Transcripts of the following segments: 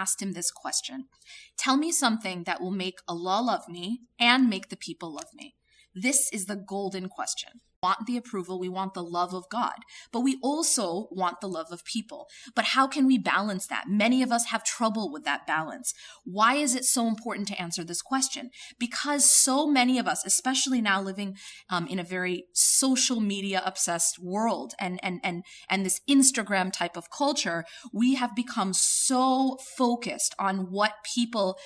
asked him this question. Tell me something that will make Allah love me and make the people love me. This is the golden question. We want the approval, we want the love of God, but we also want the love of people. But how can we balance that? Many of us have trouble with that balance. Why is it so important to answer this question? Because so many of us, especially now living in a very social media obsessed world and this Instagram type of culture, we have become so focused on what people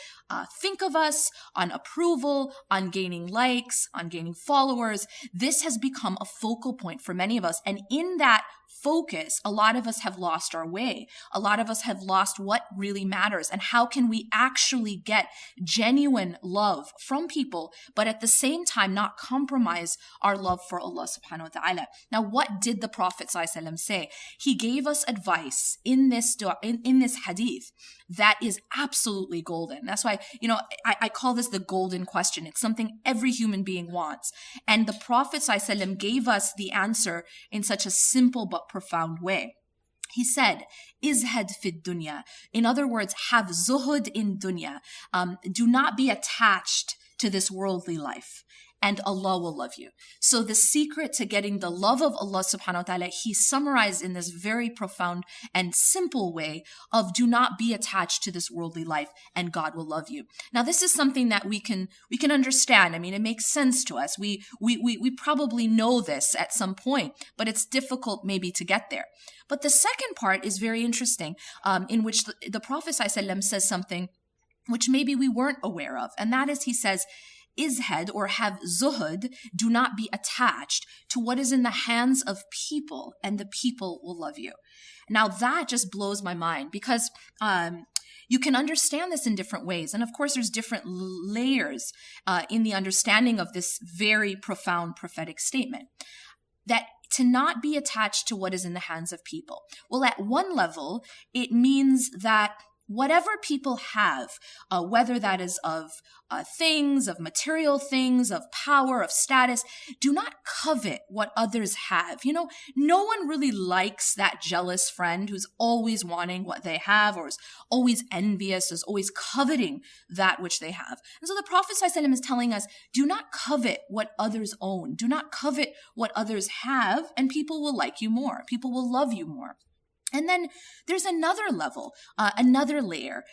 think of us, on approval, on gaining likes, on gaining followers. This has become a focal point for many of us. And in that focus, a lot of us have lost our way. A lot of us have lost what really matters. And how can we actually get genuine love from people, but at the same time not compromise our love for Allah subhanahu wa ta'ala? Now, what did the Prophet ﷺ say? He gave us advice in this hadith that is absolutely golden. That's why, I call this the golden question. It's something every human being wants. And the Prophet ﷺ gave us the answer in such a simple but profound way. He said, Izhad fid dunya. In other words, have zuhud in dunya. Do not be attached to this worldly life, and Allah will love you. So the secret to getting the love of Allah subhanahu wa ta'ala, he summarized in this very profound and simple way of do not be attached to this worldly life and God will love you. Now, this is something that we can understand. I mean, it makes sense to us. We probably know this at some point, but it's difficult maybe to get there. But the second part is very interesting, in which the Prophet ﷺ says something which maybe we weren't aware of. And that is, he says, izhad, or have zuhud, do not be attached to what is in the hands of people, and the people will love you. Now that just blows my mind, because you can understand this in different ways. And of course, there's different layers in the understanding of this very profound prophetic statement. That to not be attached to what is in the hands of people. Well, at one level, it means that whatever people have, whether that is of things, of material things, of power, of status, do not covet what others have. No one really likes that jealous friend who's always wanting what they have, or is always envious, is always coveting that which they have. And so the Prophet ﷺ is telling us, do not covet what others own. Do not covet what others have, and people will like you more. People will love you more. And then there's another level, another layer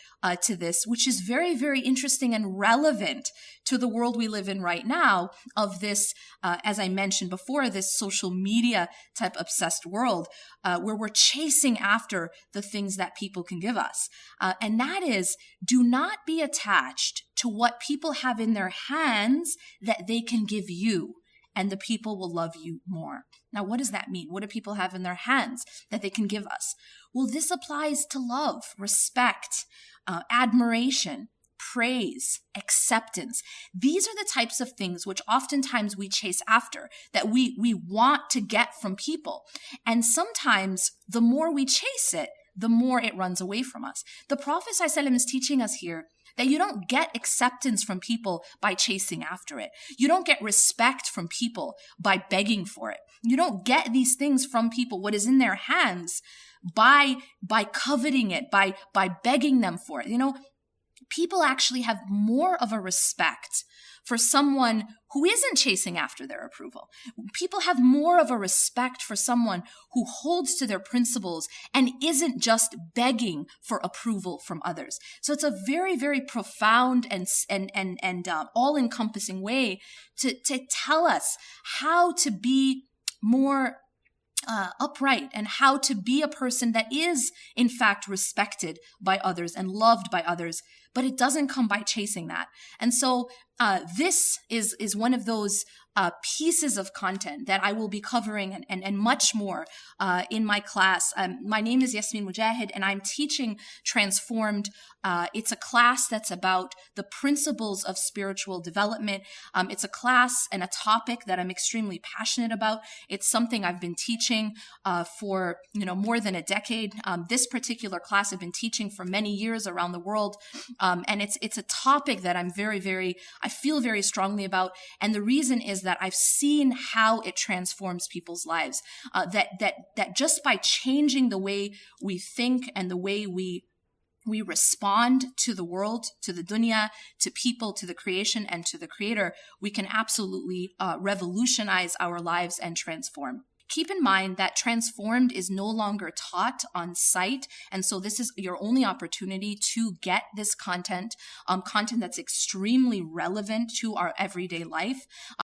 to this, which is very, very interesting and relevant to the world we live in right now, of this, as I mentioned before, this social media type obsessed world, where we're chasing after the things that people can give us. And that is, do not be attached to what people have in their hands that they can give you, and the people will love you more. Now, what does that mean? What do people have in their hands that they can give us? Well, this applies to love, respect, admiration, praise, acceptance. These are the types of things which oftentimes we chase after, that we want to get from people. And sometimes the more we chase it, the more it runs away from us. The Prophet ﷺ is teaching us here that you don't get acceptance from people by chasing after it. You don't get respect from people by begging for it. You don't get these things from people, what is in their hands, by coveting it, by begging them for it. People actually have more of a respect for someone who isn't chasing after their approval. People have more of a respect for someone who holds to their principles and isn't just begging for approval from others. So it's a very, very profound and all-encompassing way to tell us how to be more upright, and how to be a person that is in fact respected by others and loved by others, but it doesn't come by chasing that. And so this is one of those pieces of content that I will be covering and much more in my class. My name is Yasmin Mogahed, and I'm teaching Transformed. It's a class that's about the principles of spiritual development. It's a class and a topic that I'm extremely passionate about. It's something I've been teaching for more than a decade. This particular class I've been teaching for many years around the world, and it's a topic that I feel very strongly about. And the reason is that I've seen how it transforms people's lives. That just by changing the way we think and the way we we respond to the world, to the dunya, to people, to the creation, and to the creator, we can absolutely revolutionize our lives and transform. Keep in mind that transformed is no longer taught on site. And so this is your only opportunity to get this content, content that's extremely relevant to our everyday life.